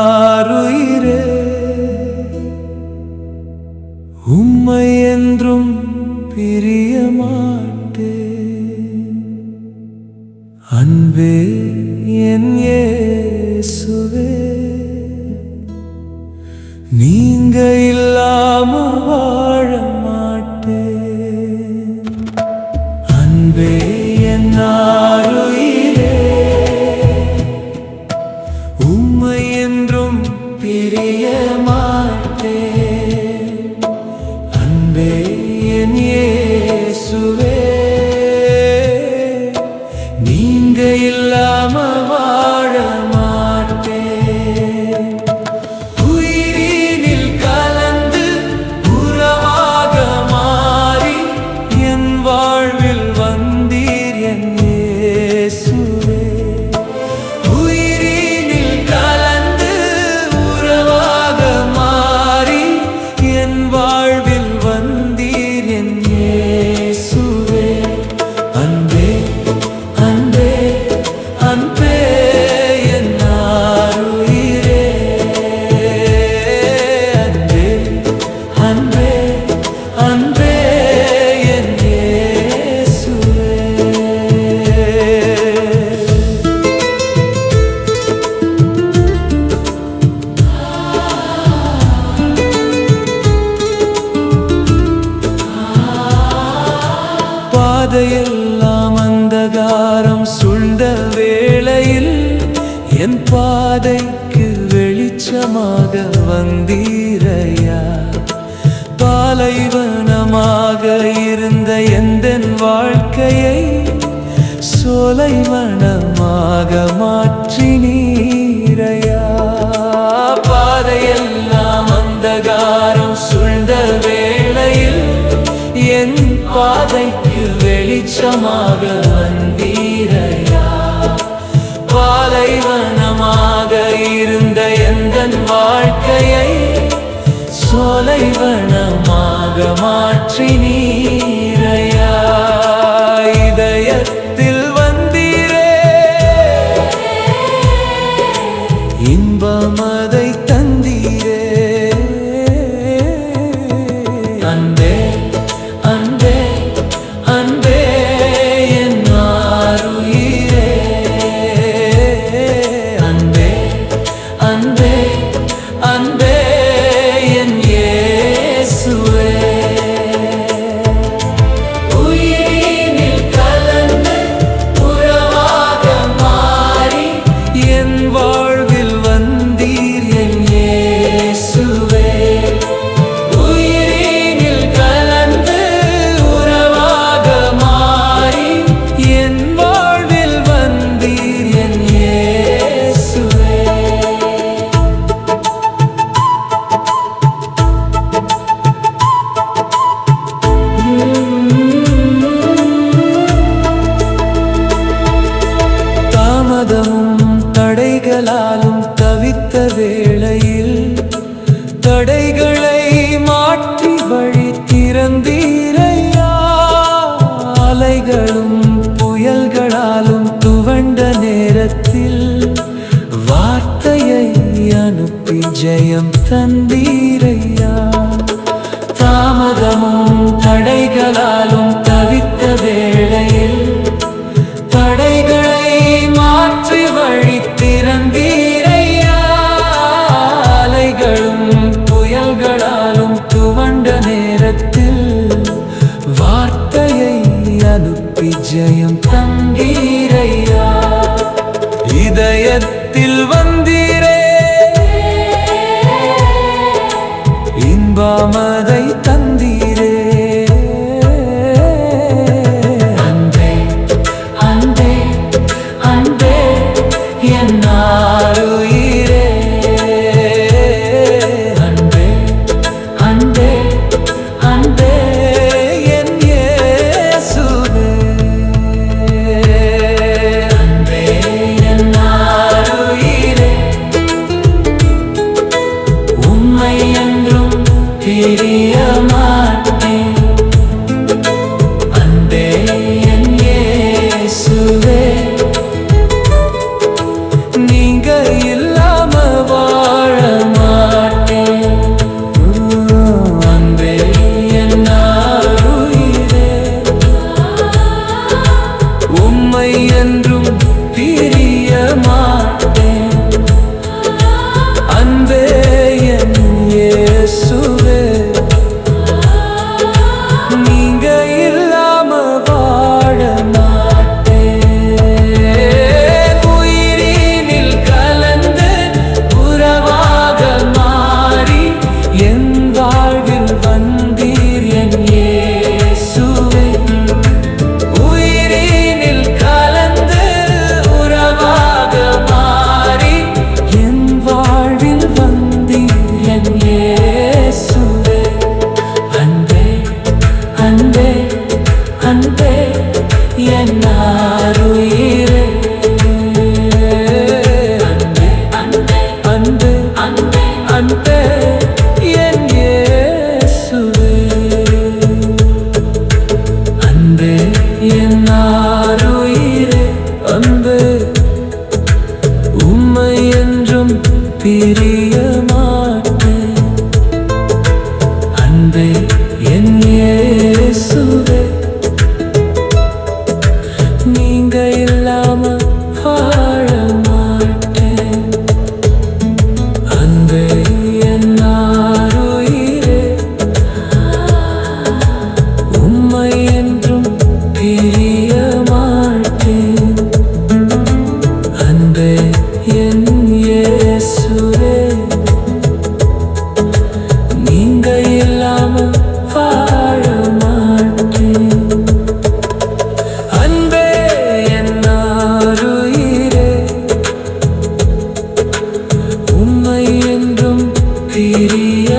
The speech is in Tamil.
ஆருயிரே உம்மை என்றும் பிரிய மாட்டேன். அன்பே என் இயேசுவே நீங்க இல்லாம வாழ மாட்டேன். அன்பே என் ஆருயிரே உம்மை என்றும் பிரிய மாட்டேன். அன்பே என் இயேசுவே நீங்க இல்லாம வாழ மாட்டேன். உயிரினில் கலந்து உறவாக மாறி என் வாழ்வில் வந்தீர் என் இயேசுவே. உயிரினில் கலந்து உறவாக மாறி என் வாழ்வில் வந்தீர் என் இயேசுவே. அன்பே அன்பே அன்பே என் ஆருயிரே. அன்பே அன்பே அன்பே என் இயேசுவே. பாதையெல்லாம் அந்தகாரம் சூழ்ந்த வேளையில் என் பாதைக்கு வெளிச்சமாக வந்தீரையா. பாலைவனமாக இருந்த எந்தன் வாழ்க்கையை சோலைவனமாக மாற்றினீரையா. பாதையெல்லாம் அந்தகாரம் சூழ்ந்த வேளையில் என் பாதைக்கு வெளிச்சமாக வந்தீரையா. பாலைவனமாக இருந்த எந்தன் வாழ்க்கையை சோலைவனமாக மாற்றினீரையா. இதயத்தில் வந்தீரே இன்பம் அதை தந்தீரே. அன்பே அன்பே அன்பே என் ஆருயிரே. அன்பே அன்பே அன்பே என் இயேசுவே. உயிரினில் கலந்து உறவாக மாறி என் வாழ்வில் வந்தீர் என் இயேசுவே. உயிரினில் கலந்து உறவாக மாறி என் வாழ்வில் வந்தீர் என் இயேசுவே. தாமதமும் தடைகளாலும் தவித்த வேளையில் தடைகளை மாற்றி வழி திறந்தீரையா. அலைகளும் புயல்களாலும் துவண்ட நேரத்தில் வார்த்தையை அனுப்பி ஜெயம் தந்தீரையா. தாமதமும் தடைகளாலும் தவித்த வேளையில் தடைகளை மாற்றி வழி திறந்தீரையா. அலைகளும் புயல்களாலும் துவண்ட நேரத்தில் வார்த்தையை அனுப்பி ஜெயம் தந்தீரையா. இதயத்தில் வந்தீரே இன்பம் அதை தந்தீரே. பிரிய மாட்டேன். அன்பே என் இயேசுவே, நீங்க இல்லாம வாழ மாட்டேன். அன்பே என் ஆருயிரே, உம்மை என்றும் பிரிய மாட்டேன். அன்பே என் இயேசுவே, நீங்க இல்லாம வாழ மாட்டேன். அன்பே என் ஆருயிரே, உம்மை என்றும் பிரிய